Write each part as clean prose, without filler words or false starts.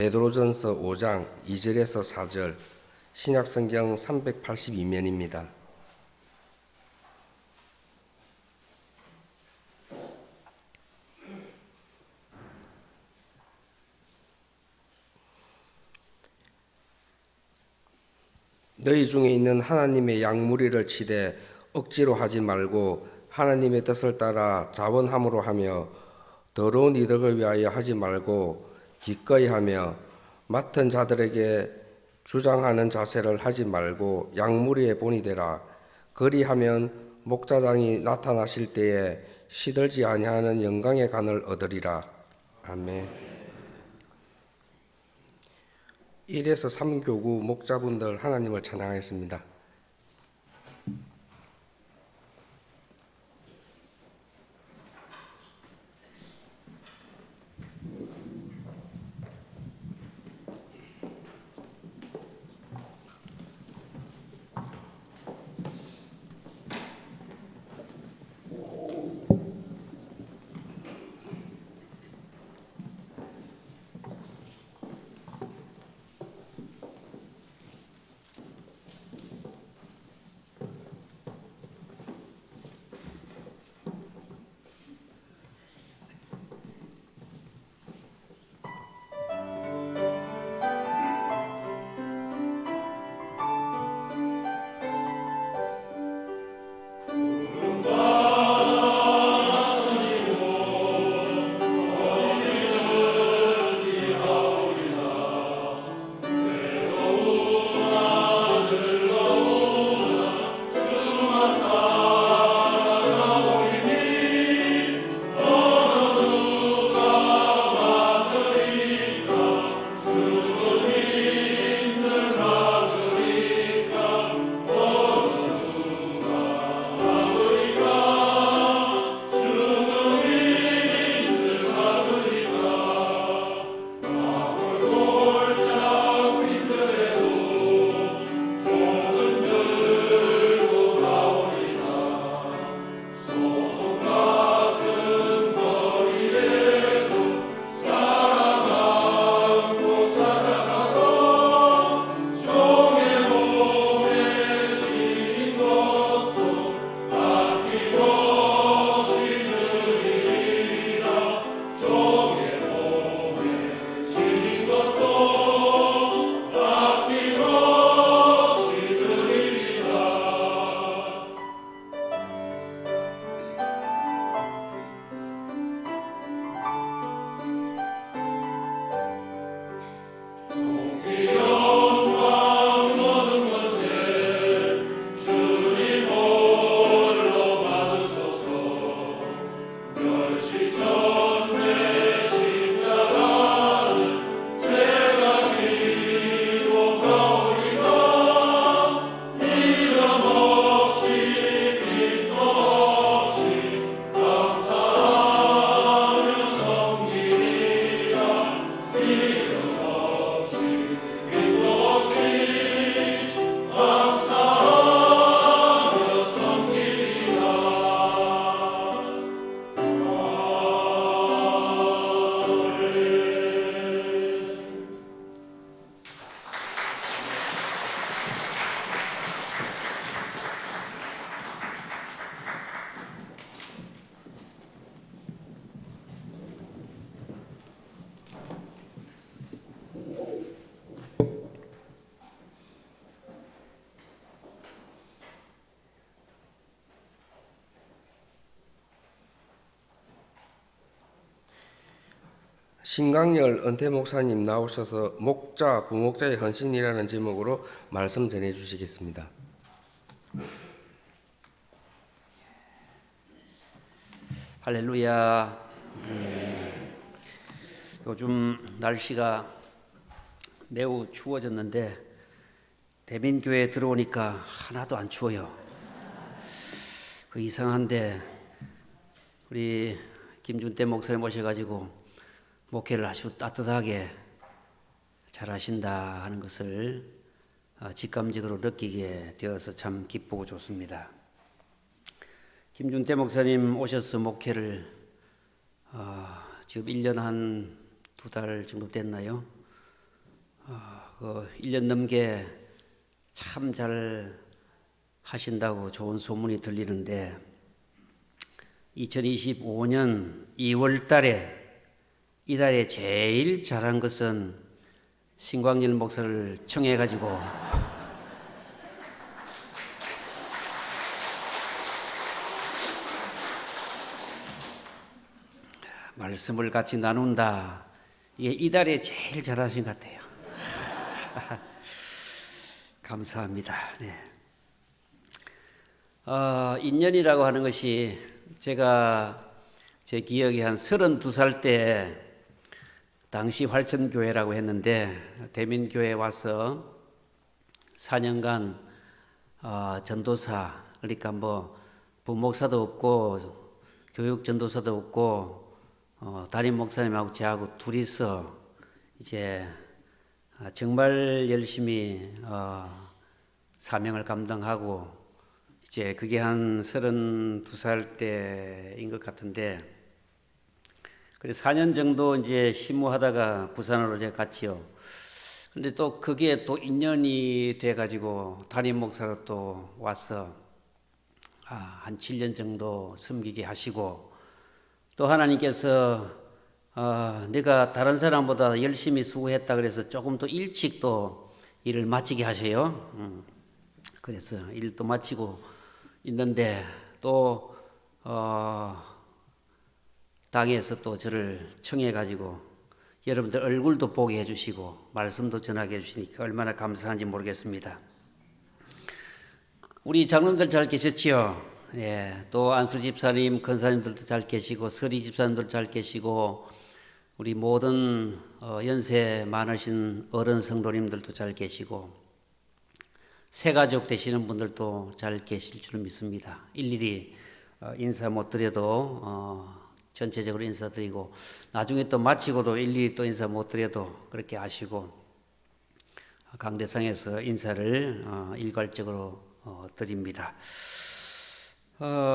베드로전서 5장 2절에서 4절, 신약성경 382면입니다. 너희 중에 있는 하나님의 양무리를 치되 억지로 하지 말고 하나님의 뜻을 따라 자원함으로 하며 더러운 이득을 위하여 하지 말고 기꺼이 하며 맡은 자들에게 주장하는 자세를 하지 말고 양무리의 본이 되라. 그리하면 목자장이 나타나실 때에 시들지 아니하는 영광의 간을 얻으리라. 아멘. 1에서 3교구 목자분들 하나님을 찬양하겠습니다. 신강열 은퇴 목사님 나오셔서 목자, 부목자의 헌신이라는 제목으로 말씀 전해 주시겠습니다. 할렐루야. 요즘 날씨가 매우 추워졌는데 대민교회에 들어오니까 하나도 안 추워요. 그 이상한데 우리 김준태 목사님 오셔가지고 목회를 아주 따뜻하게 잘하신다 하는 것을 직감적으로 느끼게 되어서 참 기쁘고 좋습니다. 김준태 목사님 오셔서 목회를 지금 1년 한 2달 정도 됐나요? 1년 넘게 참 잘 하신다고 좋은 소문이 들리는데 2025년 2월 달에 이달에 제일 잘한 것은 신광일 목사를 청해 가지고 말씀을 같이 나눈다. 이게 이달에 제일 잘하신 것 같아요. 감사합니다. 네. 인연이라고 하는 것이 제가 제 기억에 한 32살 때 당시 활천교회라고 했는데 대민교회에 와서 4년간 전도사, 그러니까 뭐 부목사도 없고 교육 전도사도 없고 담임 목사님하고 저하고 둘이서 이제 정말 열심히 사명을 감당하고 이제 그게 한 32살 때인 것 같은데 그래서 4년 정도 이제 심무하다가 부산으로 제가 갔지요. 근데 또 그게 또 인연이 돼가지고 담임 목사로 또 와서 한 7년 정도 섬기게 하시고 또 하나님께서 내가 다른 사람보다 열심히 수고했다 그래서 조금 더 일찍 또 일을 마치게 하셔요. 그래서 일도 마치고 있는데 또 당에서 또 저를 청해 가지고 여러분들 얼굴도 보게 해주시고 말씀도 전하게 해주시니까 얼마나 감사한지 모르겠습니다. 우리 장로님들 잘 계셨지요? 예, 또 안수 집사님, 권사님들도 잘 계시고 서리 집사님들 잘 계시고 우리 모든 연세 많으신 어른 성도님들도 잘 계시고 새가족 되시는 분들도 잘 계실 줄 믿습니다. 일일이 인사 못 드려도 전체적으로 인사드리고 나중에 또 마치고도 일일이 또 인사 못 드려도 그렇게 아시고 강대상에서 인사를 일괄적으로 드립니다.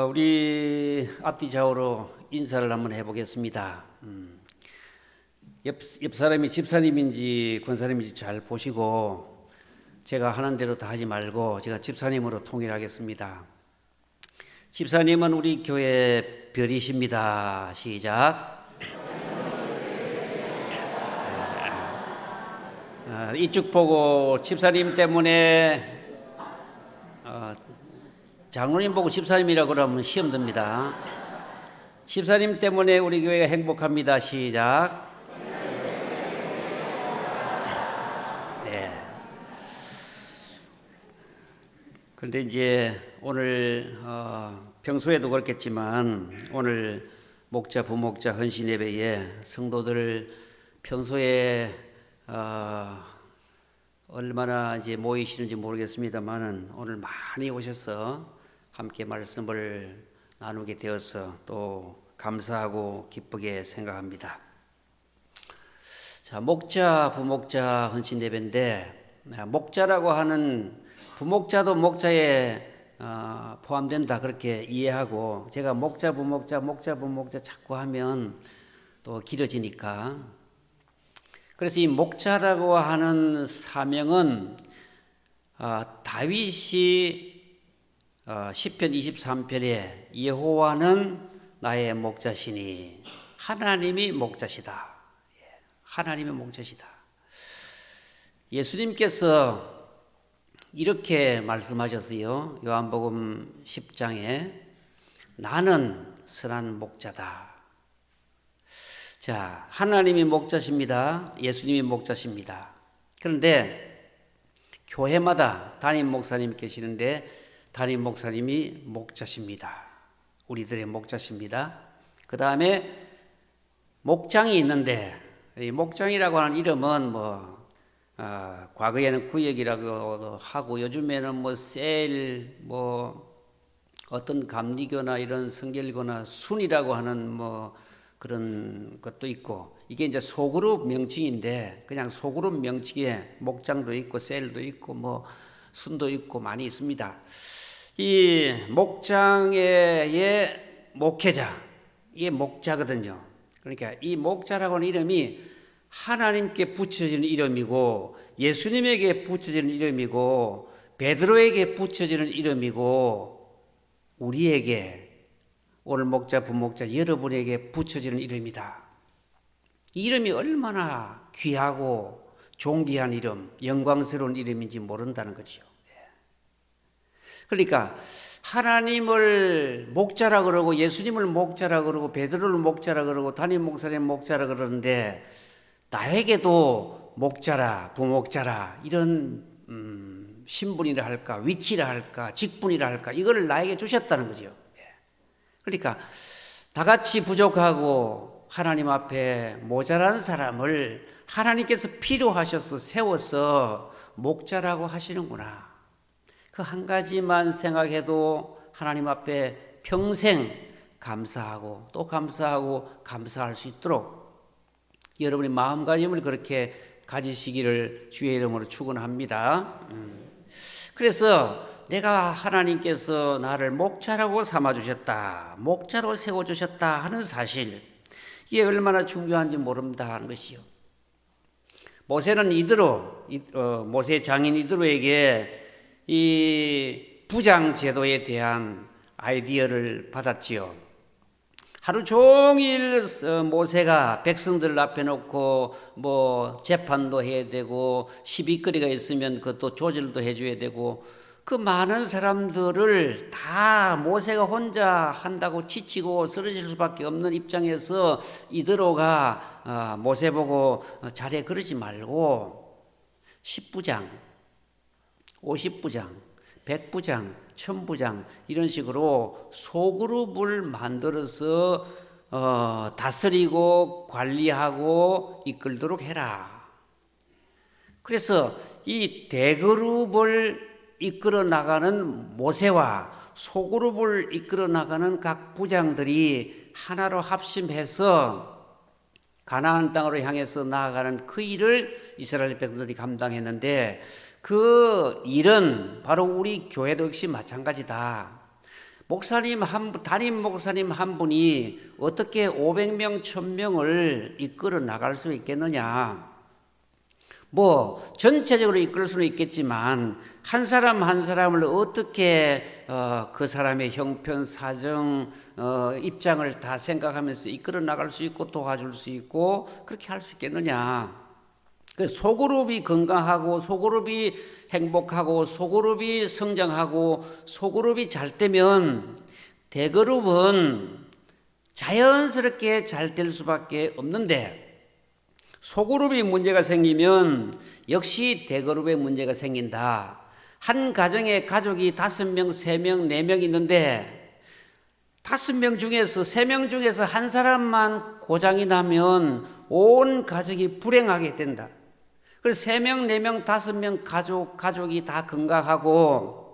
우리 앞뒤 좌우로 인사를 한번 해보겠습니다. 옆 사람이 집사님인지 권사님인지 잘 보시고 제가 하는 대로 다 하지 말고 제가 집사님으로 통일하겠습니다. 집사님은 우리 교회 별이십니다. 시작. 이쪽 보고 집사님 때문에 장로님 보고 집사님이라고 그러면 시험 듭니다. 집사님 때문에 우리 교회가 행복합니다. 시작. 네. 그런데 이제 오늘 평소에도 그렇겠지만 오늘 목자, 부목자 헌신 예배에 성도들 평소에 얼마나 이제 모이시는지 모르겠습니다만은 오늘 많이 오셔서 함께 말씀을 나누게 되어서 또 감사하고 기쁘게 생각합니다. 자, 목자, 부목자 헌신 예배인데 목자라고 하는 부목자도 목자에 포함된다 그렇게 이해하고 제가 목자, 부목자, 목자, 부목자 자꾸 하면 또 길어지니까 그래서 이 목자라고 하는 사명은 다윗이 시편 23편에 여호와는 나의 목자시니 하나님이 목자시다. 하나님의 목자시다. 예수님께서 이렇게 말씀하셨어요. 요한복음 10장에 나는 선한 목자다. 자, 하나님이 목자십니다. 예수님이 목자십니다. 그런데 교회마다 담임 목사님 계시는데 담임 목사님이 목자십니다. 우리들의 목자십니다. 그 다음에 목장이 있는데 이 목장이라고 하는 이름은 과거에는 구역이라고 하고 요즘에는 셀 어떤 감리교나 이런 성결교나 순이라고 하는 그런 것도 있고 이게 이제 소그룹 명칭인데 그냥 소그룹 명칭에 목장도 있고 셀도 있고 순도 있고 많이 있습니다. 이 목장의 목회자 이게 목자거든요. 그러니까 이 목자라고 하는 이름이 하나님께 붙여지는 이름이고 예수님에게 붙여지는 이름이고 베드로에게 붙여지는 이름이고 우리에게 오늘 목자 부목자 여러분에게 붙여지는 이름이다. 이 이름이 얼마나 귀하고 존귀한 이름, 영광스러운 이름인지 모른다는 거지요. 그러니까 하나님을 목자라 그러고 예수님을 목자라 그러고 베드로를 목자라 그러고 담임 목사님 목자라 그러는데 나에게도 목자라 부목자라 이런 신분이라 할까 위치라 할까 직분이라 할까 이걸 나에게 주셨다는 거죠. 그러니까 다 같이 부족하고 하나님 앞에 모자란 사람을 하나님께서 필요하셔서 세워서 목자라고 하시는구나. 그 한 가지만 생각해도 하나님 앞에 평생 감사하고 또 감사하고 감사할 수 있도록 여러분의 마음가짐을 그렇게 가지시기를 주의 이름으로 축원합니다. 그래서 내가 하나님께서 나를 목자라고 삼아주셨다, 목자로 세워주셨다 하는 사실, 이게 얼마나 중요한지 모른다 하는 것이요. 모세는 모세 장인 이드로에게 이 부장 제도에 대한 아이디어를 받았지요. 하루 종일 모세가 백성들 앞에 놓고 뭐 재판도 해야 되고 시비거리가 있으면 그것도 조절도 해줘야 되고 그 많은 사람들을 다 모세가 혼자 한다고 지치고 쓰러질 수밖에 없는 입장에서 이드로가 모세 보고 자네 그러지 말고 10부장 50부장, 100부장, 1000부장 이런 식으로 소그룹을 만들어서 다스리고 관리하고 이끌도록 해라. 그래서 이 대그룹을 이끌어 나가는 모세와 소그룹을 이끌어 나가는 각 부장들이 하나로 합심해서 가나안 땅으로 향해서 나아가는 그 일을 이스라엘 백성들이 감당했는데 그 일은 바로 우리 교회도 역시 마찬가지다. 담임 목사님 한 분이 어떻게 500명, 1000명을 이끌어 나갈 수 있겠느냐. 뭐 전체적으로 이끌 수는 있겠지만 한 사람 한 사람을 어떻게 그 사람의 형편, 사정, 입장을 다 생각하면서 이끌어 나갈 수 있고 도와줄 수 있고 그렇게 할 수 있겠느냐. 소그룹이 건강하고 소그룹이 행복하고 소그룹이 성장하고 소그룹이 잘 되면 대그룹은 자연스럽게 잘 될 수밖에 없는데 소그룹이 문제가 생기면 역시 대그룹에 문제가 생긴다. 한 가정에 가족이 5명, 3명, 4명 있는데 5명 중에서 3명 중에서 한 사람만 고장이 나면 온 가족이 불행하게 된다. 그래서 3명, 4명, 5명 가족이 다 건강하고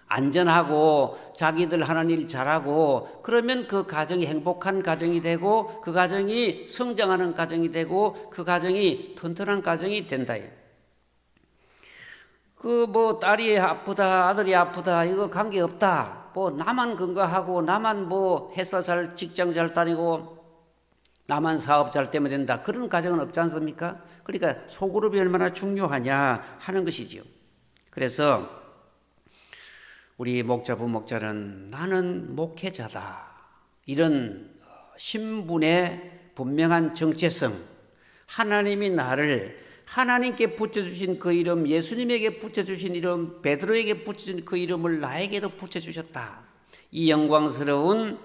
안전하고 자기들 하는 일 잘하고 그러면 그 가정이 행복한 가정이 되고 그 가정이 성장하는 가정이 되고 그 가정이 튼튼한 가정이 된다. 그 뭐 딸이 아프다 아들이 아프다 이거 관계없다. 뭐 나만 건강하고 나만 뭐 회사 잘 직장 잘 다니고 나만 사업 잘 되면 된다. 그런 가정은 없지 않습니까? 그러니까 소그룹이 얼마나 중요하냐 하는 것이죠. 그래서 우리 목자 부목자는 나는 목회자다. 이런 신분의 분명한 정체성, 하나님이 나를 하나님께 붙여주신 그 이름, 예수님에게 붙여주신 이름, 베드로에게 붙여준 그 이름을 나에게도 붙여주셨다. 이 영광스러운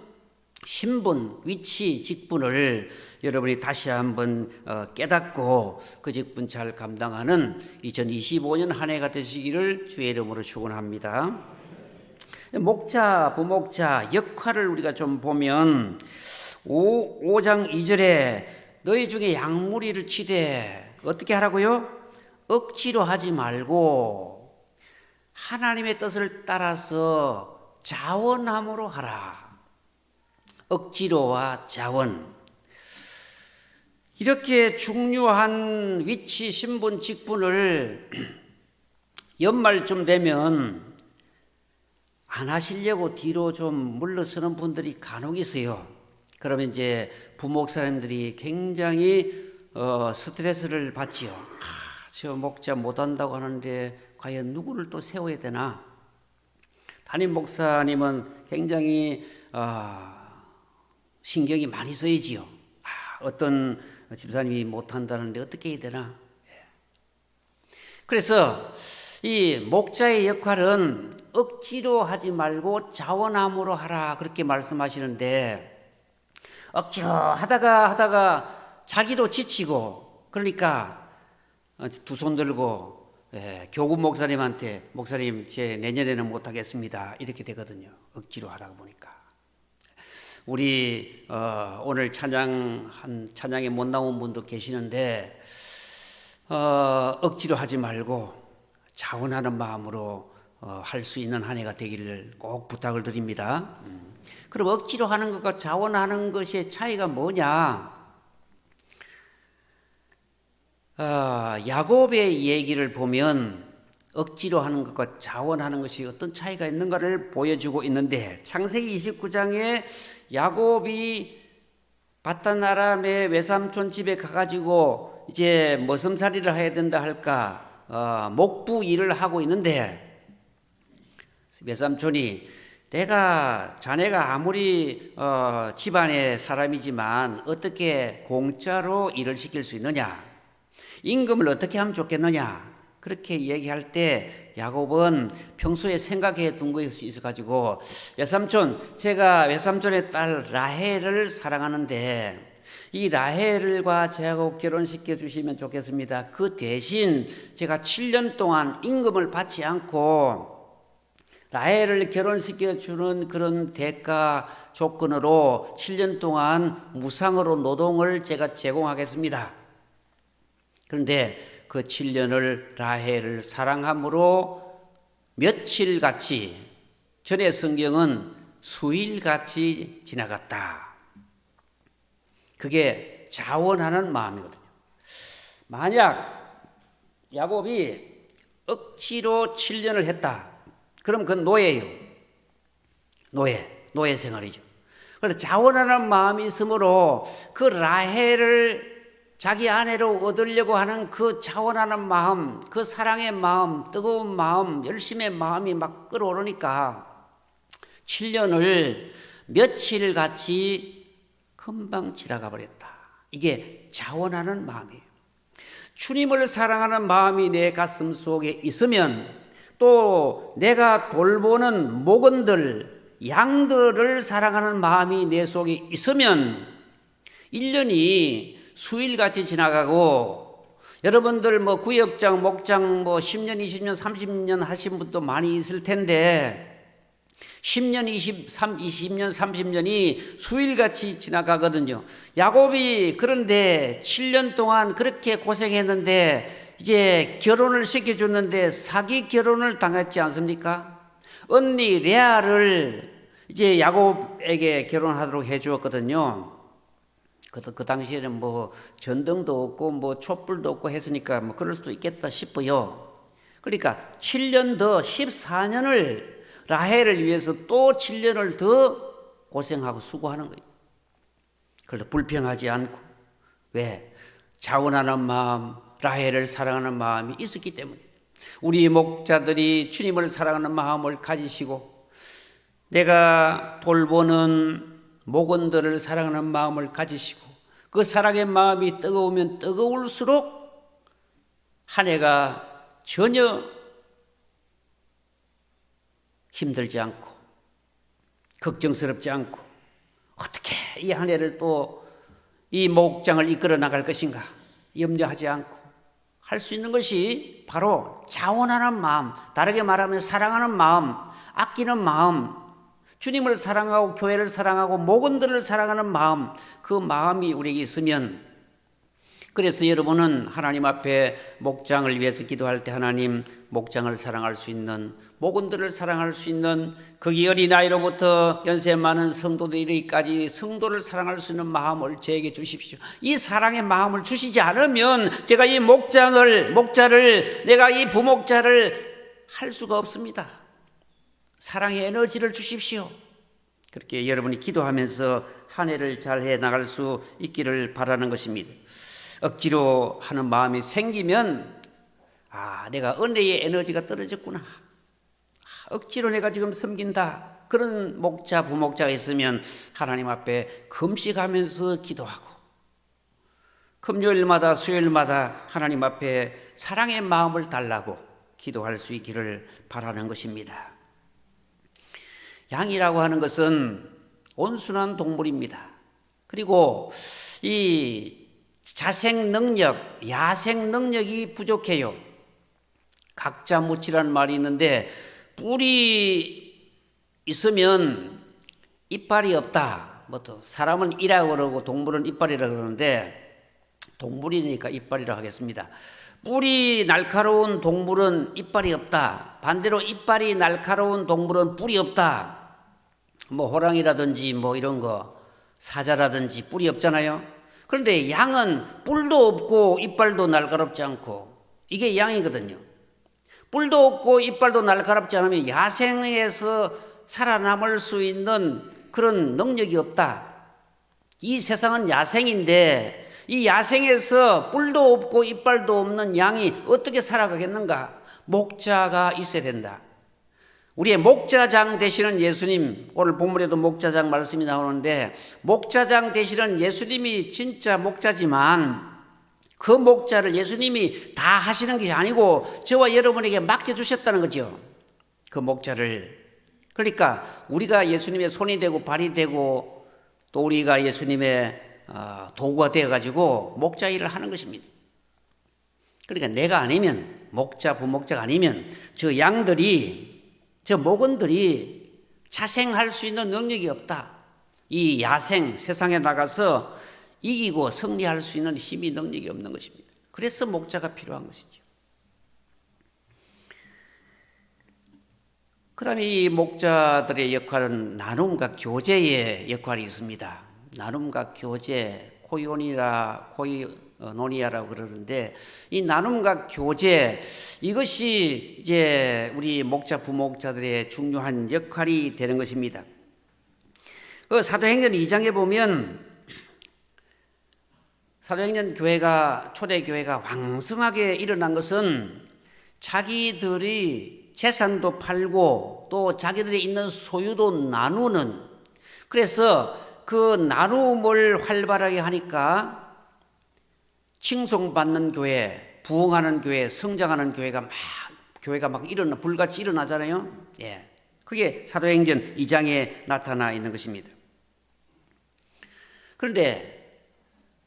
신분, 위치, 직분을 여러분이 다시 한번 깨닫고 그 직분 잘 감당하는 2025년 한 해가 되시기를 주의 이름으로 축원합니다. 목자, 부목자 역할을 우리가 좀 보면 5장 2절에 너희 중에 양무리를 치되 어떻게 하라고요? 억지로 하지 말고 하나님의 뜻을 따라서 자원함으로 하라. 억지로와 자원. 이렇게 중요한 위치, 신분, 직분을 연말쯤 되면 안 하시려고 뒤로 좀 물러서는 분들이 간혹 있어요. 그러면 이제 부목사님들이 굉장히 스트레스를 받지요. 저 목자 못한다고 하는데 과연 누구를 또 세워야 되나? 담임 목사님은 굉장히 신경이 많이 쓰이지요. 어떤 집사님이 못한다는데 어떻게 해야 되나? 그래서 이 목자의 역할은 억지로 하지 말고 자원함으로 하라 그렇게 말씀하시는데, 억지로 하다가 자기도 지치고 그러니까 두 손 들고 교구 목사님한테 목사님 제 내년에는 못하겠습니다 이렇게 되거든요. 억지로 하다 보니까. 우리 오늘 찬양에 못 나온 분도 계시는데 억지로 하지 말고 자원하는 마음으로 할 수 있는 한 해가 되기를 꼭 부탁을 드립니다. 그럼 억지로 하는 것과 자원하는 것의 차이가 뭐냐? 야곱의 얘기를 보면 억지로 하는 것과 자원하는 것이 어떤 차이가 있는가를 보여주고 있는데, 창세기 29장에 야곱이 바단 아람의 외삼촌 집에 가가지고 이제 머슴살이를 해야 된다 할까 목부 일을 하고 있는데, 외삼촌이 자네가 아무리 집안의 사람이지만 어떻게 공짜로 일을 시킬 수 있느냐, 임금을 어떻게 하면 좋겠느냐, 그렇게 얘기할 때 야곱은 평소에 생각해 둔 것이 있어가지고, 외삼촌, 제가 외삼촌의 딸 라헬을 사랑하는데 이 라헬과 저하고 결혼시켜 주시면 좋겠습니다. 그 대신 제가 7년 동안 임금을 받지 않고 라헬을 결혼시켜 주는 그런 대가 조건으로 7년 동안 무상으로 노동을 제가 제공하겠습니다. 그런데 그 7년을 라헬을 사랑함으로 며칠같이, 전의 성경은 수일같이 지나갔다. 그게 자원하는 마음이거든요. 만약 야곱이 억지로 7년을 했다. 그럼 그건 노예예요. 노예 생활이죠. 그래서 자원하는 마음이 있으므로 그 라헬을 자기 아내로 얻으려고 하는 그 자원하는 마음, 그 사랑의 마음, 뜨거운 마음, 열심의 마음이 막 끌어오르니까 7년을 며칠같이 금방 지나가 버렸다. 이게 자원하는 마음이에요. 주님을 사랑하는 마음이 내 가슴 속에 있으면, 또 내가 돌보는 목원들, 양들을 사랑하는 마음이 내 속에 있으면 1년이 수일같이 지나가고, 여러분들 뭐 구역장, 목장 뭐 10년, 20년, 30년 하신 분도 많이 있을 텐데 10년, 20년, 30년이 수일같이 지나가거든요. 야곱이 그런데 7년 동안 그렇게 고생했는데 이제 결혼을 시켜줬는데 사기 결혼을 당했지 않습니까? 언니 레아를 이제 야곱에게 결혼하도록 해주었거든요. 그 당시에는 뭐 전등도 없고 뭐 촛불도 없고 했으니까 뭐 그럴 수도 있겠다 싶어요. 그러니까 7년 더 14년을 라헬을 위해서 또 7년을 더 고생하고 수고하는 거예요. 그래도 불평하지 않고. 왜? 자원하는 마음, 라헬을 사랑하는 마음이 있었기 때문에. 우리 목자들이 주님을 사랑하는 마음을 가지시고 내가 돌보는 목원들을 사랑하는 마음을 가지시고 그 사랑의 마음이 뜨거우면 뜨거울수록 한 해가 전혀 힘들지 않고 걱정스럽지 않고 어떻게 이 한 해를 또 이 목장을 이끌어 나갈 것인가 염려하지 않고 할 수 있는 것이 바로 자원하는 마음, 다르게 말하면 사랑하는 마음, 아끼는 마음, 주님을 사랑하고 교회를 사랑하고 목원들을 사랑하는 마음, 그 마음이 우리에게 있으면, 그래서 여러분은 하나님 앞에 목장을 위해서 기도할 때 하나님 목장을 사랑할 수 있는, 목원들을 사랑할 수 있는, 거기 어린아이로부터 연세 많은 성도들 이르기까지 성도를 사랑할 수 있는 마음을 저에게 주십시오. 이 사랑의 마음을 주시지 않으면 제가 이 목자를 내가 이 부목자를 할 수가 없습니다. 사랑의 에너지를 주십시오. 그렇게 여러분이 기도하면서 한 해를 잘 해 나갈 수 있기를 바라는 것입니다. 억지로 하는 마음이 생기면 내가 은혜의 에너지가 떨어졌구나. 억지로 내가 지금 섬긴다. 그런 목자, 부목자가 있으면 하나님 앞에 금식하면서 기도하고 금요일마다 수요일마다 하나님 앞에 사랑의 마음을 달라고 기도할 수 있기를 바라는 것입니다. 양이라고 하는 것은 온순한 동물입니다. 그리고 이 자생 능력, 야생 능력이 부족해요. 각자 묻히라는 말이 있는데 뿔이 있으면 이빨이 없다. 또 사람은 이라고 그러고 동물은 이빨이라고 그러는데 동물이니까 이빨이라고 하겠습니다. 뿔이 날카로운 동물은 이빨이 없다. 반대로 이빨이 날카로운 동물은 뿔이 없다. 호랑이라든지 이런 거, 사자라든지 뿔이 없잖아요. 그런데 양은 뿔도 없고 이빨도 날카롭지 않고 이게 양이거든요. 뿔도 없고 이빨도 날카롭지 않으면 야생에서 살아남을 수 있는 그런 능력이 없다. 이 세상은 야생인데 이 야생에서 뿔도 없고 이빨도 없는 양이 어떻게 살아가겠는가? 목자가 있어야 된다. 우리의 목자장 되시는 예수님, 오늘 본문에도 목자장 말씀이 나오는데 목자장 되시는 예수님이 진짜 목자지만 그 목자를 예수님이 다 하시는 것이 아니고 저와 여러분에게 맡겨주셨다는 거죠. 그 목자를. 그러니까 우리가 예수님의 손이 되고 발이 되고 또 우리가 예수님의 도구가 되어가지고 목자 일을 하는 것입니다. 그러니까 내가 아니면 목자, 부목자가 아니면 저 양들이, 저 목원들이 자생할 수 있는 능력이 없다. 이 야생 세상에 나가서 이기고 승리할 수 있는 힘이 능력이 없는 것입니다. 그래서 목자가 필요한 것이죠. 그 다음에 이 목자들의 역할은 나눔과 교제의 역할이 있습니다. 나눔과 교제, 코이노니아라고 그러는데 이 나눔과 교제, 이것이 이제 우리 목자, 부목자들의 중요한 역할이 되는 것입니다. 그 사도행전 2장에 보면 사도행전 교회가, 초대교회가 왕성하게 일어난 것은 자기들이 재산도 팔고 또 자기들이 있는 소유도 나누는, 그래서 그 나눔을 활발하게 하니까 칭송받는 교회, 부흥하는 교회, 성장하는 교회가 막 불같이 일어나잖아요. 예. 그게 사도행전 2장에 나타나 있는 것입니다. 그런데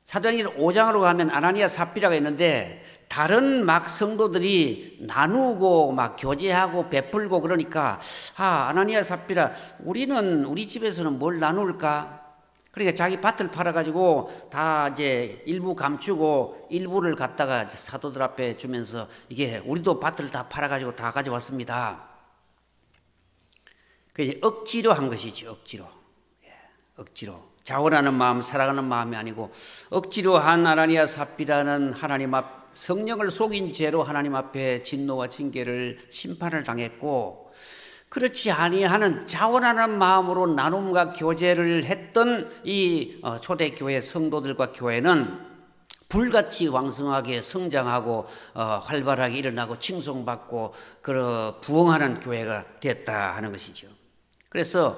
사도행전 5장으로 가면 아나니아 삽비라가 있는데 다른 성도들이 나누고 교제하고 베풀고 그러니까 아나니아 삽비라, 우리 집에서는 뭘 나눌까? 그러니까 자기 밭을 팔아가지고 다 이제 일부 감추고 일부를 갖다가 사도들 앞에 주면서 이게 우리도 밭을 다 팔아가지고 다 가져왔습니다. 그 억지로 한 것이죠. 억지로. 자원하는 마음, 사랑하는 마음이 아니고 억지로 한 아나니아 삽비라는 하나님 앞 성령을 속인 죄로 하나님 앞에 진노와 징계를 심판을 당했고, 그렇지 아니하는 자원하는 마음으로 나눔과 교제를 했던 이 초대교회 성도들과 교회는 불같이 왕성하게 성장하고 활발하게 일어나고 칭송받고 부흥하는 교회가 됐다 하는 것이죠. 그래서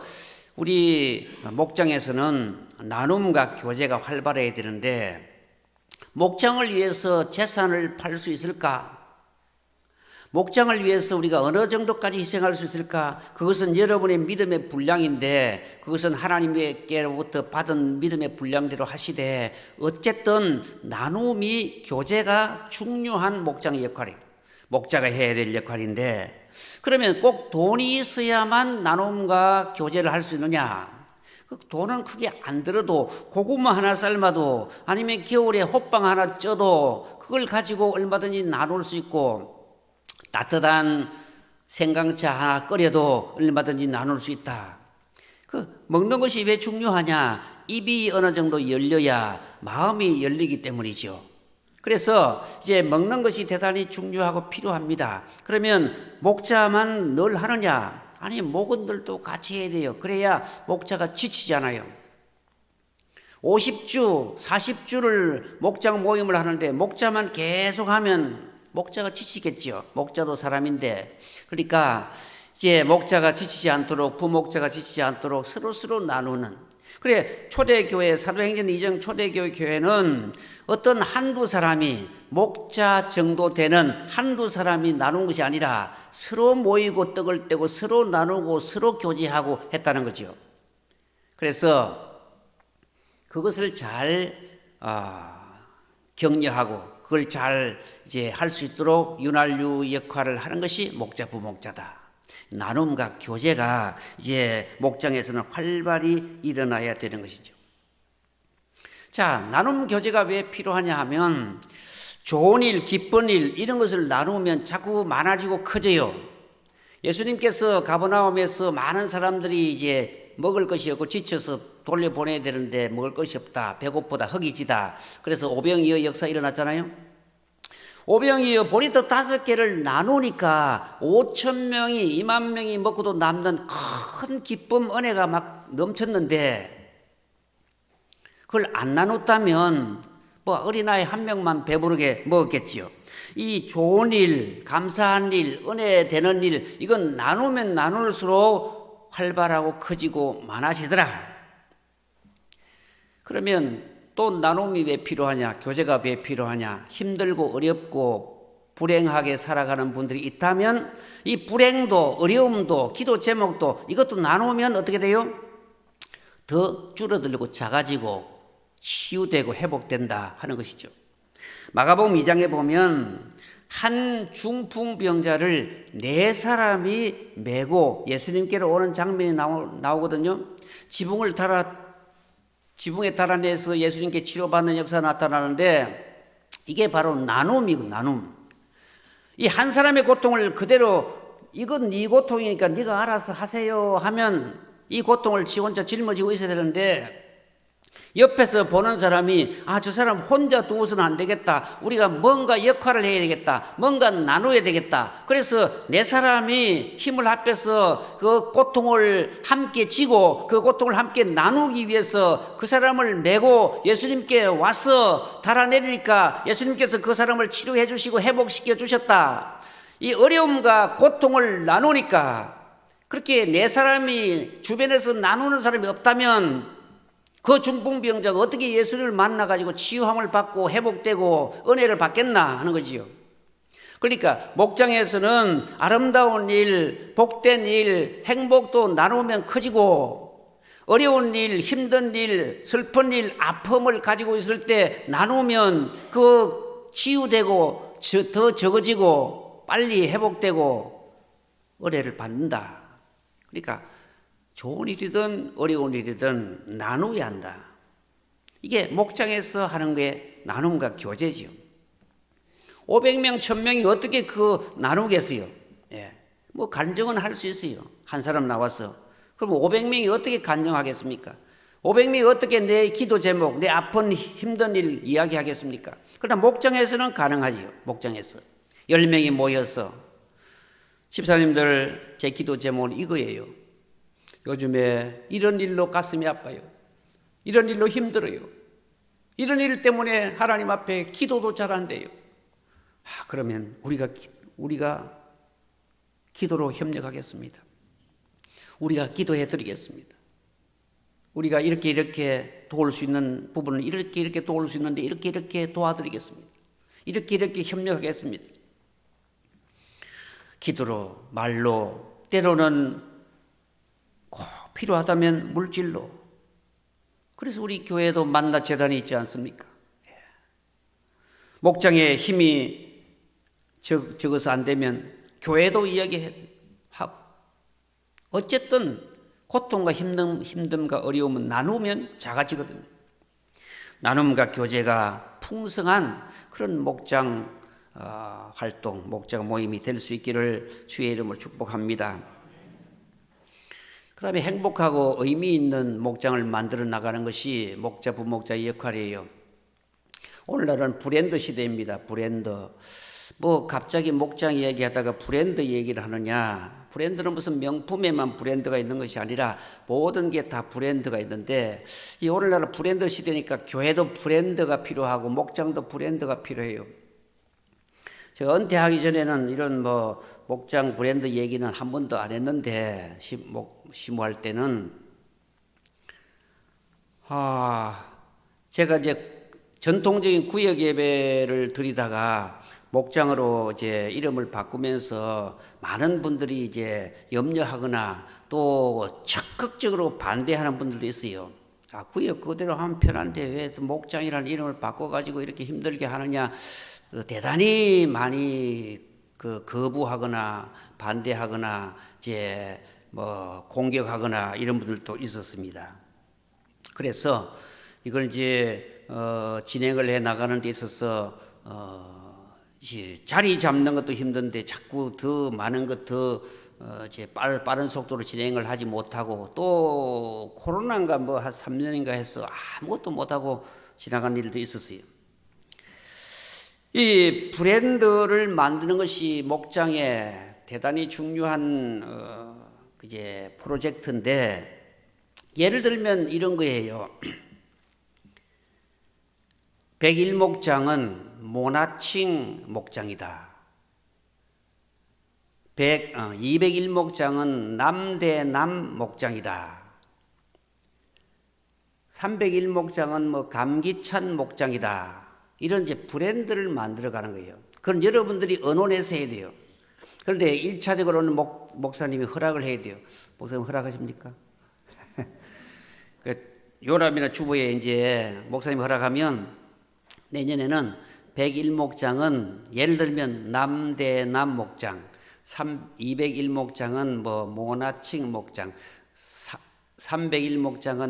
우리 목장에서는 나눔과 교제가 활발해야 되는데 목장을 위해서 재산을 팔 수 있을까? 목장을 위해서 우리가 어느 정도까지 희생할 수 있을까? 그것은 여러분의 믿음의 분량인데 그것은 하나님께로부터 받은 믿음의 분량대로 하시되 어쨌든 나눔이 교제가 중요한 목장의 역할이에요. 목자가 해야 될 역할인데 그러면 꼭 돈이 있어야만 나눔과 교제를 할 수 있느냐? 그 돈은 크게 안 들어도 고구마 하나 삶아도 아니면 겨울에 호빵 하나 쪄도 그걸 가지고 얼마든지 나눌 수 있고 따뜻한 생강차 하나 끓여도 얼마든지 나눌 수 있다. 그 먹는 것이 왜 중요하냐? 입이 어느 정도 열려야 마음이 열리기 때문이죠. 그래서 이제 먹는 것이 대단히 중요하고 필요합니다. 그러면 목자만 늘 하느냐? 아니, 목원들도 같이 해야 돼요. 그래야 목자가 지치잖아요. 50주, 40주를 목장 모임을 하는데 목자만 계속하면 목자가 지치겠죠. 목자도 사람인데. 그러니까 이제 목자가 지치지 않도록, 부목자가 지치지 않도록 서로 나누는. 그래, 초대교회, 사도행전 이전 초대교회 교회는 어떤 한두 사람이 목자 정도 되는 한두 사람이 나눈 것이 아니라 서로 모이고 떡을 떼고 서로 나누고 서로 교제하고 했다는 거죠. 그래서 그것을 잘 격려하고 그걸 잘 이제 할 수 있도록 윤활유 역할을 하는 것이 목자, 부목자다. 나눔과 교제가 이제 목장에서는 활발히 일어나야 되는 것이죠. 자, 나눔 교제가 왜 필요하냐 하면 좋은 일, 기쁜 일 이런 것을 나누면 자꾸 많아지고 커져요. 예수님께서 가버나움에서 많은 사람들이 이제 먹을 것이 없고 지쳐서 돌려보내야 되는데 먹을 것이 없다, 배고프다, 허기지다. 그래서 오병이어 역사 일어났잖아요. 오병이어 보리떡 5개를 나누니까 5,000명이 20,000명이 먹고도 남는 큰 기쁨, 은혜가 막 넘쳤는데 그걸 안 나눴다면 뭐 어린아이 1명만 배부르게 먹었겠지요. 이 좋은 일, 감사한 일, 은혜 되는 일, 이건 나누면 나눌수록 활발하고 커지고 많아지더라. 그러면 또 나눔이 왜 필요하냐? 교제가 왜 필요하냐? 힘들고 어렵고 불행하게 살아가는 분들이 있다면 이 불행도 어려움도 기도 제목도 이것도 나누면 어떻게 돼요? 더 줄어들고 작아지고 치유되고 회복된다 하는 것이죠. 마가복음 2장에 보면 한 중풍병자를 4사람이 메고 예수님께로 오는 장면이 나오거든요. 지붕에 달아내서 예수님께 치료받는 역사가 나타나는데 이게 바로 나눔이고 나눔. 이 한 사람의 고통을 그대로 이건 네 고통이니까 네가 알아서 하세요 하면 이 고통을 지 혼자 짊어지고 있어야 되는데 옆에서 보는 사람이 저 사람 혼자 두고서는 안 되겠다. 우리가 뭔가 역할을 해야 되겠다. 뭔가 나눠야 되겠다. 그래서 4사람이 힘을 합해서 그 고통을 함께 지고 그 고통을 함께 나누기 위해서 그 사람을 메고 예수님께 와서 달아내리니까 예수님께서 그 사람을 치료해 주시고 회복시켜 주셨다. 이 어려움과 고통을 나누니까 그렇게 4사람이 주변에서 나누는 사람이 없다면 그 중풍병자가 어떻게 예수를 만나가지고 치유함을 받고 회복되고 은혜를 받겠나 하는 거지요. 그러니까 목장에서는 아름다운 일, 복된 일, 행복도 나누면 커지고 어려운 일, 힘든 일, 슬픈 일, 아픔을 가지고 있을 때 나누면 그 치유되고 더 적어지고 빨리 회복되고 은혜를 받는다. 그러니까 좋은 일이든 어려운 일이든 나누어야 한다. 이게 목장에서 하는 게 나눔과 교제지요. 500명, 1000명이 어떻게 그 나누겠어요? 예. 뭐 간증은 할 수 있어요. 한 사람 나와서. 그럼 500명이 어떻게 간증하겠습니까? 500명이 어떻게 내 기도 제목, 내 아픈 힘든 일 이야기하겠습니까? 그러나 목장에서는 가능하지요. 목장에서. 10명이 모여서. 집사님들 제 기도 제목은 이거예요. 요즘에 이런 일로 가슴이 아파요. 이런 일로 힘들어요. 이런 일 때문에 하나님 앞에 기도도 잘 안 돼요. 그러면 우리가 기도로 협력하겠습니다. 우리가 기도해 드리겠습니다. 우리가 이렇게 도울 수 있는 부분을 이렇게 도울 수 있는데 이렇게 도와드리겠습니다. 이렇게 협력하겠습니다. 기도로, 말로, 때로는 꼭 필요하다면 물질로. 그래서 우리 교회도 만나 재단이 있지 않습니까? 목장에 힘이 적어서 안 되면 교회도 이야기하고 어쨌든 고통과 힘듦과 어려움은 나누면 작아지거든요. 나눔과 교제가 풍성한 그런 목장 활동, 목장 모임이 될 수 있기를 주의 이름으로 축복합니다. 그 다음에 행복하고 의미 있는 목장을 만들어 나가는 것이 목자, 부목자의 역할이에요. 오늘날은 브랜드 시대입니다. 뭐 갑자기 목장 얘기하다가 브랜드 얘기를 하느냐? 브랜드는 무슨 명품에만 브랜드가 있는 것이 아니라 모든 게 다 브랜드가 있는데, 이 오늘날 브랜드 시대니까 교회도 브랜드가 필요하고 목장도 브랜드가 필요해요. 제가 은퇴하기 전에는 이런 뭐 목장 브랜드 얘기는 한 번도 안 했는데, 심호할 때는 제가 이제 전통적인 구역 예배를 드리다가 목장으로 이제 이름을 바꾸면서 많은 분들이 이제 염려하거나 또 적극적으로 반대하는 분들도 있어요. 구역 그대로 하면 편한데 왜 목장이라는 이름을 바꿔가지고 이렇게 힘들게 하느냐. 대단히 많이 거부하거나 반대하거나 이제 뭐 공격하거나 이런 분들도 있었습니다. 그래서 이걸 이제 진행을 해 나가는 데 있어서 자리 잡는 것도 힘든데 자꾸 더 많은 것 더 이제 빠른 속도로 진행을 하지 못하고, 또 코로나인가 뭐 한 3년인가 해서 아무것도 못하고 지나간 일도 있었어요. 이 브랜드를 만드는 것이 목장에 대단히 중요한 이제 프로젝트인데, 예를 들면 이런 거예요. 101목장은 모나칭 목장이다. 201목장은 남대남 목장이다. 301목장은 뭐 감기찬 목장이다. 이런 이제 브랜드를 만들어 가는 거예요. 그럼 여러분들이 언론에서 해야 돼요. 그런데 1차적으로는 목사님이 허락을 해야 돼요. 목사님 허락하십니까? 요람이나 주보에 이제 목사님 허락하면 내년에는 101목장은 예를 들면 남대남 목장, 201목장은 뭐 모나칭 목장, 301목장은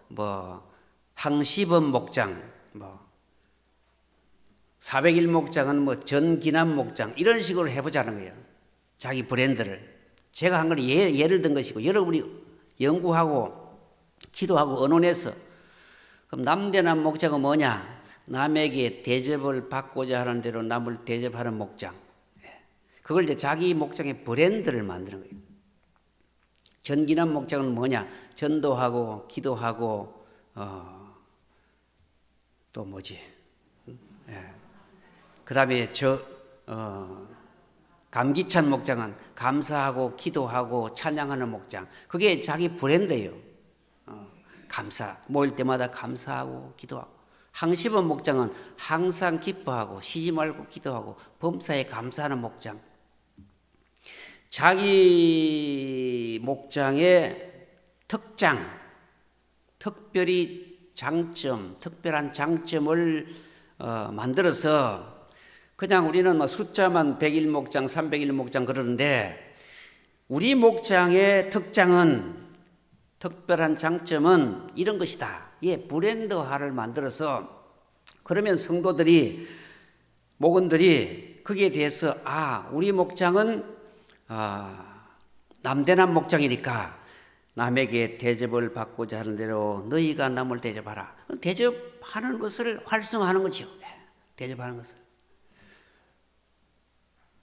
뭐 항시범 목장, 뭐 401목장은 뭐 전기남 목장, 이런 식으로 해보자는 거예요. 자기 브랜드를. 제가 한 건 예를 든 것이고, 여러분이 연구하고 기도하고 언론에서, 그럼 남대남 목장은 뭐냐? 남에게 대접을 받고자 하는 대로 남을 대접하는 목장. 그걸 이제 자기 목장의 브랜드를 만드는 거예요. 전기남 목장은 뭐냐? 전도하고 기도하고 또 뭐지? 그 다음에 감기찬 목장은 감사하고 기도하고 찬양하는 목장. 그게 자기 브랜드예요. 감사, 모일 때마다 감사하고 기도하고. 항시범 목장은 항상 기뻐하고 쉬지 말고 기도하고 범사에 감사하는 목장. 자기 목장의 특별한 장점을 만들어서, 그냥 우리는 뭐 숫자만 101목장, 301목장 그러는데, 우리 목장의 특별한 장점은 이런 것이다. 브랜드화를 만들어서, 그러면 성도들이, 목원들이 거기에 대해서 우리 목장은 남대남 목장이니까 남에게 대접을 받고자 하는 대로 너희가 남을 대접하라. 대접하는 것을 활성화하는 거죠. 대접하는 것을.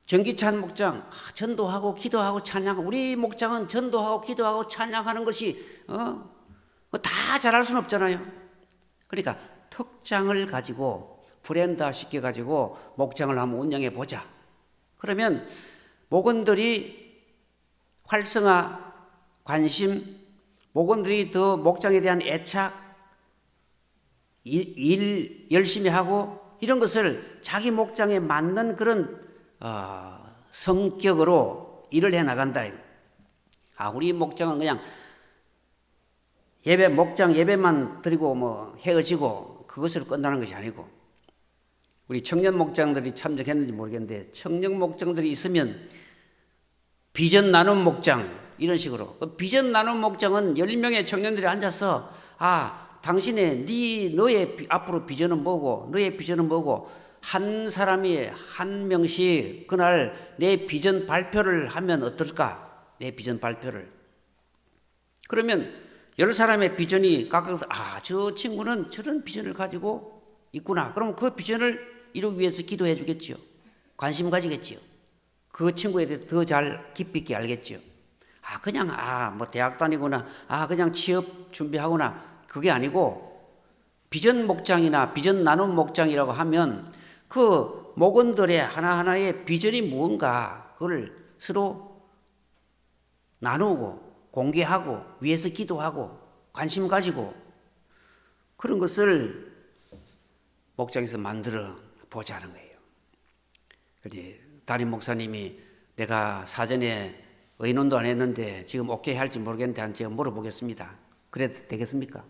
전기찬 목장, 전도하고 기도하고 찬양하고. 우리 목장은 전도하고 기도하고 찬양하는 것이 다 잘할 수는 없잖아요. 그러니까 특장을 가지고 브랜드화 시켜가지고 목장을 한번 운영해 보자. 그러면 목원들이 활성화, 관심, 목원들이 더 목장에 대한 애착, 일 열심히 하고, 이런 것을 자기 목장에 맞는 그런 성격으로 일을 해 나간다. 우리 목장은 그냥 목장 예배만 드리고 뭐 헤어지고 그것으로 끝나는 것이 아니고, 우리 청년 목장들이 참석했는지 모르겠는데, 청년 목장들이 있으면 비전 나눔 목장, 이런 식으로. 비전 나눔 목장은 10명의 청년들이 앉아서 당신의 너의 앞으로 비전은 뭐고, 너의 비전은 뭐고, 한 사람이 한 명씩 그날 내 비전 발표를 하면 어떨까? 내 비전 발표를. 그러면 10사람의 비전이 각각 저 친구는 저런 비전을 가지고 있구나. 그럼 그 비전을 이루기 위해서 기도해 주겠죠. 관심 가지겠지요. 그 친구에 대해 더 잘 깊이 있게 알겠지요. 그냥 뭐 대학 다니거나 그냥 취업 준비하거나 그게 아니고 비전 목장이나 비전 나눔 목장이라고 하면 그 목원들의 하나하나의 비전이 무언가 그걸 서로 나누고 공개하고 위해서 기도하고 관심 가지고 그런 것을 목장에서 만들어 보자는 거예요. 그런데 담임 목사님이 내가 사전에 의논도 안 했는데 지금 오케이 할지 모르겠는데 한 제가 물어보겠습니다. 그래도 되겠습니까?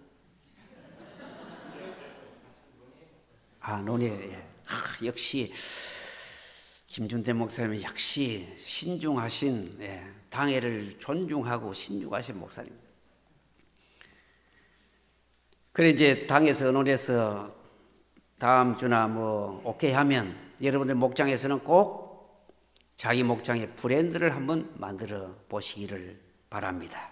논의에 역시 김준태 목사님이 역시 신중하신 당회를 존중하고 신중하신 목사님. 그래 이제 당에서 의논해서 다음 주나 뭐 오케이 하면 여러분들 목장에서는 꼭 자기 목장의 브랜드를 한번 만들어 보시기를 바랍니다.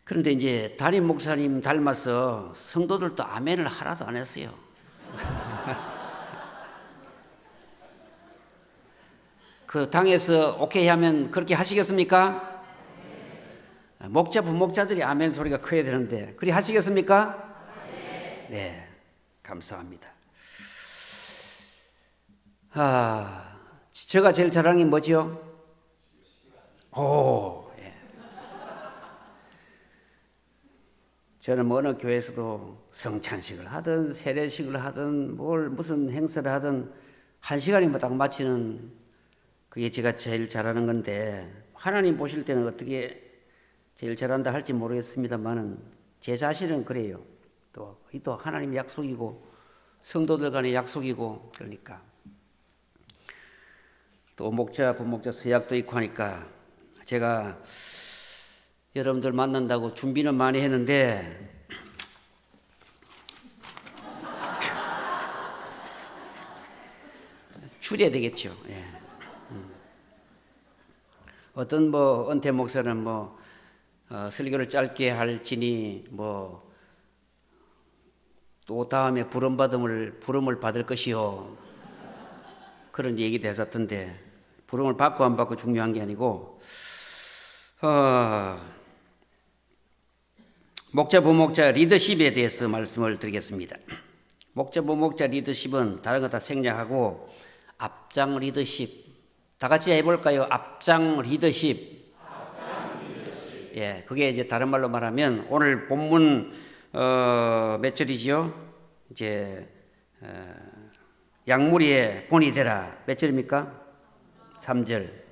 그런데 이제 담임 목사님 닮아서 성도들도 아멘을 하나도 안 했어요. 그 당에서 오케이 하면 그렇게 하시겠습니까? 목자 부목자들이 아멘 소리가 커야 되는데 그리 하시겠습니까? 네, 감사합니다. 제가 제일 잘하는 게 뭐지요? 저는 뭐 어느 교회에서도 성찬식을 하든 세례식을 하든 무슨 행사를 하든 1시간이면 딱 마치는 그게 제가 제일 잘하는 건데 하나님 보실 때는 어떻게 제일 잘한다 할지 모르겠습니다만은 제 자신은 그래요. 또 하나님 약속이고 성도들 간의 약속이고 그러니까 또 목자 부목자 서약도 있고 하니까 제가 여러분들 만난다고 준비는 많이 했는데 줄여야 되겠죠. 어떤 은퇴 목사는 설교를 짧게 할지니 또 다음에 부름을 받을 것이요. 그런 얘기도 했었던데 부름을 받고 안 받고 중요한 게 아니고 목자 부목자 리더십에 대해서 말씀을 드리겠습니다. 목자 부목자 리더십은 다른 거 다 생략하고 앞장 리더십 다 같이 해볼까요? 앞장 리더십. 그게 이제 다른 말로 말하면 오늘 본문 몇 절이지요? 이제 양무리의 본이 되라. 몇 절입니까? 3절.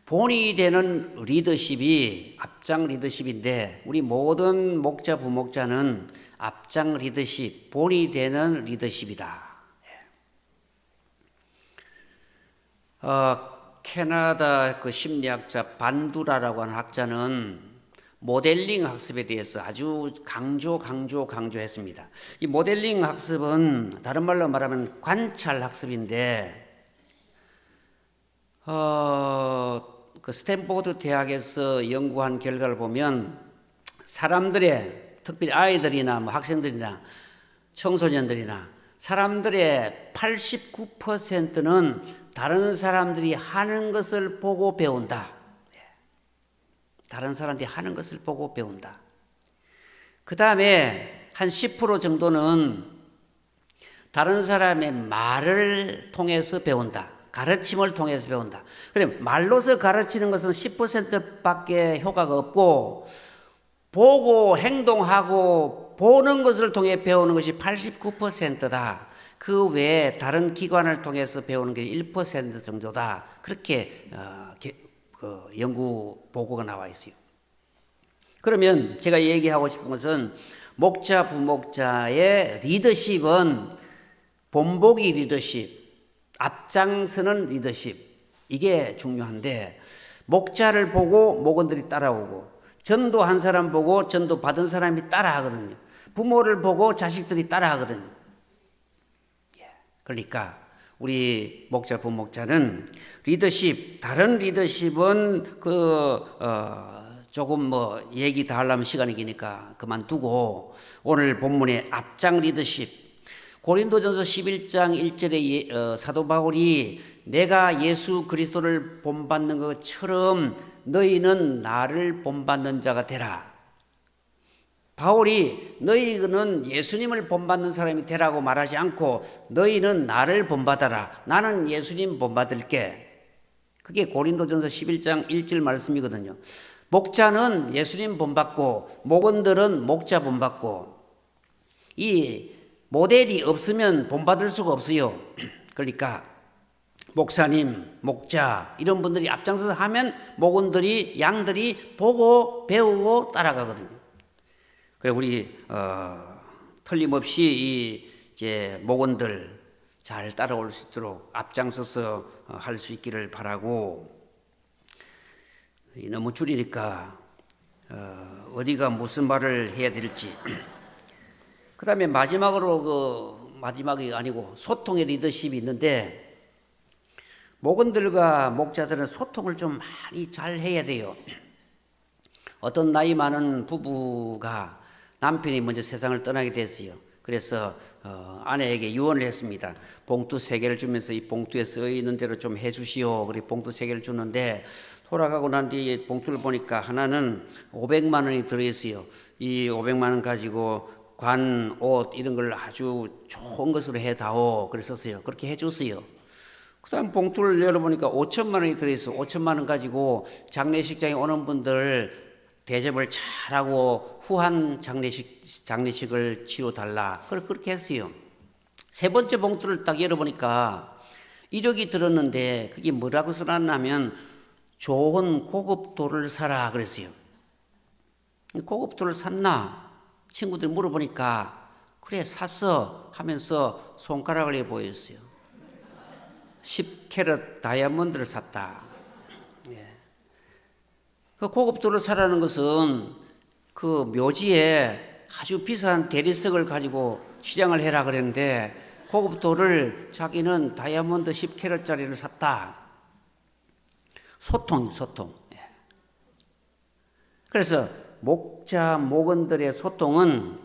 본이 되는 리더십이 앞장 리더십인데 우리 모든 목자 부목자는 앞장 리더십, 본이 되는 리더십이다. 캐나다 그 심리학자 반두라라고 하는 학자는 모델링 학습에 대해서 아주 강조했습니다. 이 모델링 학습은 다른 말로 말하면 관찰 학습인데 그 스탠포드 대학에서 연구한 결과를 보면 사람들의 특별히 아이들이나 학생들이나 청소년들이나 사람들의 89%는 다른 사람들이 하는 것을 보고 배운다. 다른 사람들이 하는 것을 보고 배운다. 그 다음에 한 10% 정도는 다른 사람의 말을 통해서 배운다. 가르침을 통해서 배운다. 그래 말로서 가르치는 것은 10%밖에 효과가 없고 보고 행동하고 보는 것을 통해 배우는 것이 89%다. 그 외에 다른 기관을 통해서 배우는 게 1% 정도다. 그렇게 연구 보고가 나와 있어요. 그러면 제가 얘기하고 싶은 것은 목자 부목자의 리더십은 본보기 리더십, 앞장서는 리더십, 이게 중요한데 목자를 보고 목원들이 따라오고 전도한 사람 보고 전도 받은 사람이 따라하거든요. 부모를 보고 자식들이 따라하거든요. 그러니까 우리 목자 부목자는 리더십, 다른 리더십은 조금 얘기 다 하려면 시간이 기니까 그만두고 오늘 본문의 앞장 리더십, 고린도전서 11장 1절에 사도 바울이 내가 예수 그리스도를 본받는 것처럼 너희는 나를 본받는 자가 되라. 바울이 너희는 예수님을 본받는 사람이 되라고 말하지 않고 너희는 나를 본받아라. 나는 예수님 본받을게. 그게 고린도전서 11장 1절 말씀이거든요. 목자는 예수님 본받고 목원들은 목자 본받고 이 모델이 없으면 본받을 수가 없어요. 그러니까 목사님, 목자 이런 분들이 앞장서서 하면 목원들이 양들이 보고 배우고 따라가거든요. 그래 우리 틀림없이 이제 목원들 잘 따라올 수 있도록 앞장서서 할 수 있기를 바라고 너무 줄이니까 어디가 무슨 말을 해야 될지. 그 다음에 마지막으로 마지막이 아니고 소통의 리더십이 있는데 목원들과 목자들은 소통을 좀 많이 잘 해야 돼요. 어떤 나이 많은 부부가 남편이 먼저 세상을 떠나게 됐어요. 그래서 아내에게 유언을 했습니다. 봉투 3개를 주면서 이 봉투에 써 있는 대로 좀 해주시오. 그리고 봉투 3개를 주는데 돌아가고 난 뒤에 봉투를 보니까 하나는 500만 원이 들어있어요. 이 500만 원 가지고 관, 옷 이런 걸 아주 좋은 것으로 해다오. 그랬었어요. 그렇게 해줬어요. 그 다음 봉투를 열어보니까 5천만 원이 들어있어. 5천만 원 가지고 장례식장에 오는 분들 대접을 잘하고 후한 장례식을 치러달라. 그렇게 했어요. 세 번째 봉투를 딱 열어보니까 1억이 들었는데 그게 뭐라고 써놨냐면 좋은 고급도를 사라 그랬어요. 고급도를 샀나? 친구들이 물어보니까 그래 샀어 하면서 손가락을 해 보였어요. 10캐럿 다이아몬드를 샀다. 그 고급도를 사라는 것은 그 묘지에 아주 비싼 대리석을 가지고 시장을 해라 그랬는데 고급도를 자기는 다이아몬드 10캐럿짜리를 샀다. 소통. 그래서 목자, 목원들의 소통은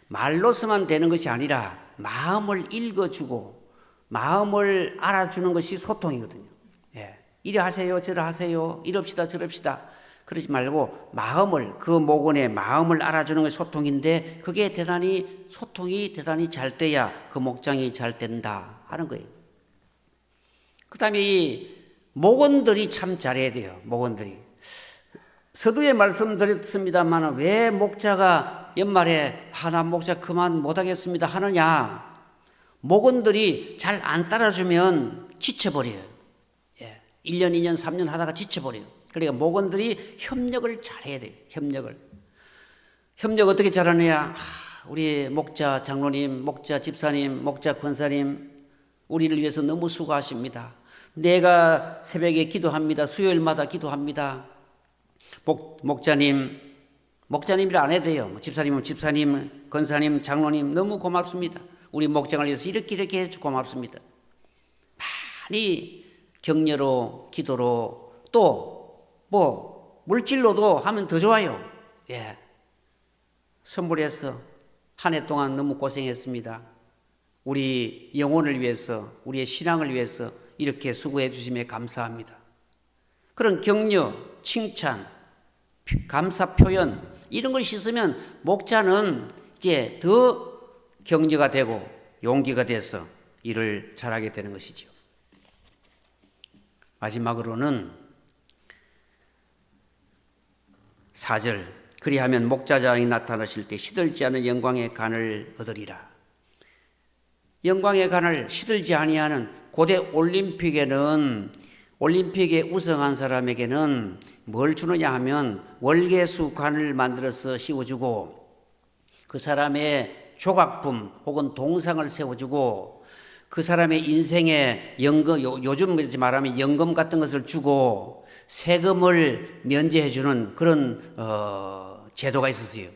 말로서만 되는 것이 아니라 마음을 읽어주고 마음을 알아주는 것이 소통이거든요. 이리 하세요, 저리 하세요, 이럽시다, 저럽시다. 그러지 말고 마음을, 그 목원의 마음을 알아주는 것이 소통인데 그게 소통이 대단히 잘 돼야 그 목장이 잘 된다 하는 거예요. 그 다음에 이 목원들이 참 잘해야 돼요. 목원들이. 서두에 말씀드렸습니다만 왜 목자가 연말에 나 목자 그만 못하겠습니다 하느냐. 목원들이 잘 안 따라주면 지쳐버려요. 1년, 2년, 3년 하다가 지쳐버려요. 그러니까 목원들이 협력을 잘해야 돼요. 협력 어떻게 잘하느냐. 우리 목자 장로님, 목자 집사님, 목자 권사님 우리를 위해서 너무 수고하십니다. 내가 새벽에 기도합니다. 수요일마다 기도합니다. 목자님이라 안 해도 돼요. 집사님은 집사님, 권사님, 장로님 너무 고맙습니다. 우리 목장을 위해서 이렇게 해주 고맙습니다. 많이 격려로 기도로 또 물질로도 하면 더 좋아요. 선물해서 한 해 동안 너무 고생했습니다. 우리 영혼을 위해서, 우리의 신앙을 위해서 이렇게 수고해 주심에 감사합니다. 그런 격려, 칭찬, 감사 표현 이런 걸 씻으면 목자는 이제 더 격려가 되고 용기가 돼서 일을 잘하게 되는 것이죠. 마지막으로는 4절 그리하면 목자장이 나타나실 때 시들지 않은 영광의 간을 얻으리라. 영광의 간을 시들지 아니하는 고대 올림픽에 우승한 사람에게는 뭘 주느냐 하면 월계수 관을 만들어서 씌워주고 그 사람의 조각품 혹은 동상을 세워주고 그 사람의 인생에 연금, 요즘 말하면 연금 같은 것을 주고 세금을 면제해주는 그런 제도가 있었어요.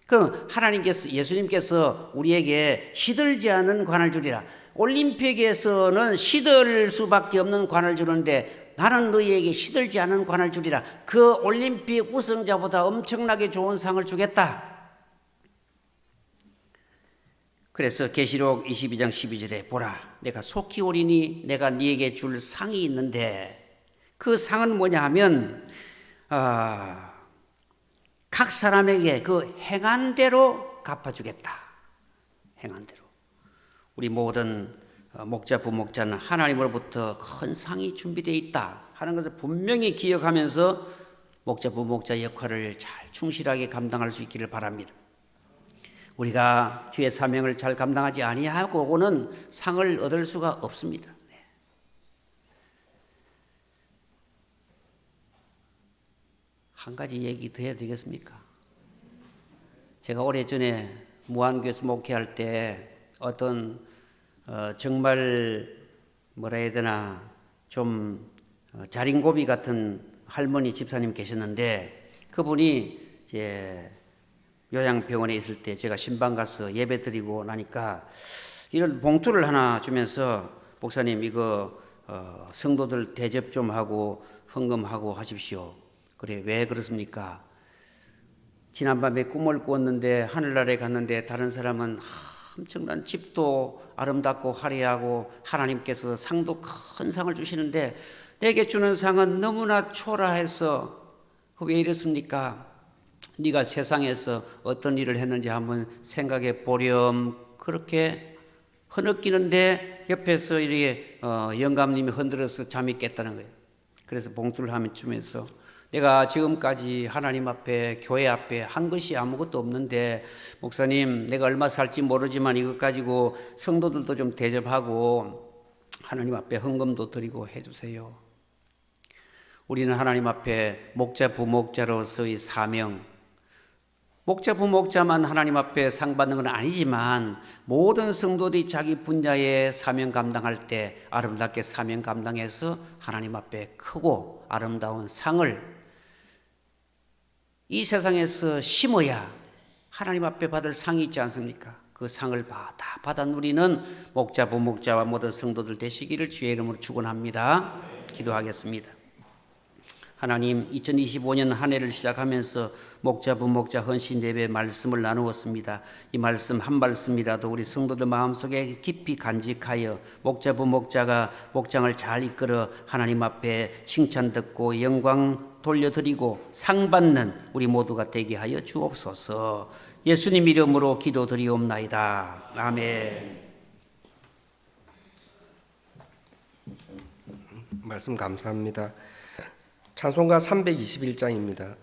그 하나님께서, 예수님께서 우리에게 시들지 않은 관을 주리라. 올림픽에서는 시들 수밖에 없는 관을 주는데 나는 너희에게 시들지 않은 관을 주리라. 그 올림픽 우승자보다 엄청나게 좋은 상을 주겠다. 그래서 계시록 22장 12절에 보라, 내가 속히 오리니 내가 네게 줄 상이 있는데 그 상은 뭐냐 하면 각 사람에게 그 행한 대로 갚아주겠다. 행한 대로. 우리 모든 목자 부목자는 하나님으로부터 큰 상이 준비되어 있다 하는 것을 분명히 기억하면서 목자 부목자 역할을 잘 충실하게 감당할 수 있기를 바랍니다. 우리가 주의 사명을 잘 감당하지 아니하고는 상을 얻을 수가 없습니다. 한 가지 얘기 더 해야 되겠습니까? 제가 오래전에 무안교에서 목회할 때 어떤 정말 뭐라 해야 되나 좀 자린고비 같은 할머니 집사님 계셨는데 그분이 이제 요양병원에 있을 때 제가 신방 가서 예배 드리고 나니까 이런 봉투를 하나 주면서 목사님 이거 성도들 대접 좀 하고 헌금하고 하십시오. 그래, 왜 그렇습니까? 지난밤에 꿈을 꾸었는데 하늘나라에 갔는데 다른 사람은 엄청난 집도 아름답고 화려하고 하나님께서 상도 큰 상을 주시는데 내게 주는 상은 너무나 초라해서 왜 이렇습니까? 네가 세상에서 어떤 일을 했는지 한번 생각해 보렴. 그렇게 흐느끼는데 옆에서 이렇게 영감님이 흔들어서 잠이 깼다는 거예요. 그래서 봉투를 하면 주면서 내가 지금까지 하나님 앞에 교회 앞에 한 것이 아무것도 없는데 목사님 내가 얼마 살지 모르지만 이것 가지고 성도들도 좀 대접하고 하나님 앞에 헌금도 드리고 해주세요. 우리는 하나님 앞에 목자 부목자로서의 사명, 목자 부목자만 하나님 앞에 상 받는 건 아니지만 모든 성도들이 자기 분야의 사명 감당할 때 아름답게 사명 감당해서 하나님 앞에 크고 아름다운 상을 이 세상에서 심어야 하나님 앞에 받을 상이 있지 않습니까? 그 상을 다 받아 누리는 목자 부목자와 모든 성도들 되시기를 주의 이름으로 축원합니다. 기도하겠습니다. 하나님, 2025년 한 해를 시작하면서 목자 부목자 헌신 예배 말씀을 나누었습니다. 이 말씀 한 말씀이라도 우리 성도들 마음속에 깊이 간직하여 목자 부목자가 목장을 잘 이끌어 하나님 앞에 칭찬 듣고 영광 돌려드리고 상 받는 우리 모두가 되게 하여 주옵소서. 예수님 이름으로 기도드리옵나이다. 아멘. 말씀 감사합니다. 찬송가 321장입니다.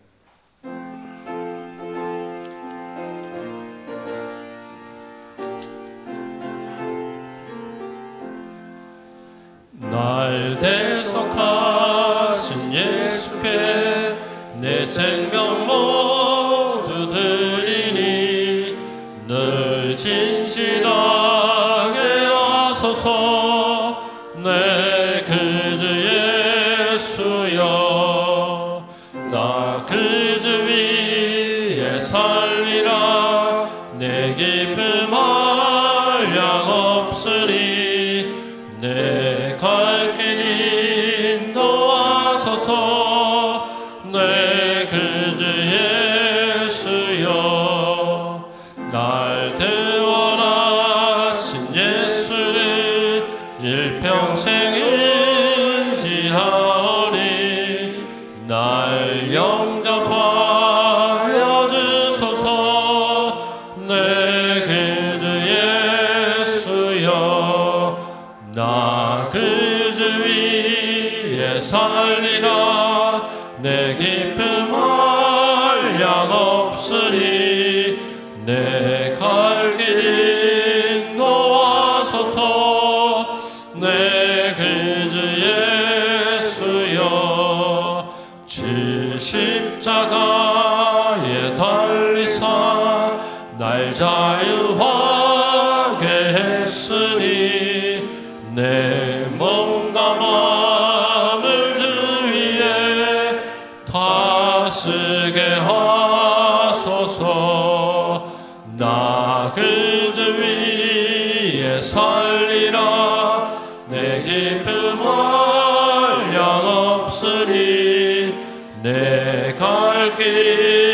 날 대속하신 예수께 내 생명 모두 드리니 늘 진실하게 하소서. 내 그주 예수여 나 그주 위에 살리라. 내 기쁨 한량 없으리. 내 갈 길 인도하소서. 내 그주 예수여 날 대원하신 예수를 일평생 의지하오니 날 영접하여 주소서. 내 그주 예수여 나 그주 위에 살리라. 내 기쁨 한량 없으리. 내 갈 길 인도하소서. 내 그주 예수여 주 십자가에 달리사 날 자유하게 했으니 내 몸과 마음을 주 위에 다스게 하소서. 나 그주 위에 살리라. 내 기쁨 한량 없으리. 내 갈 길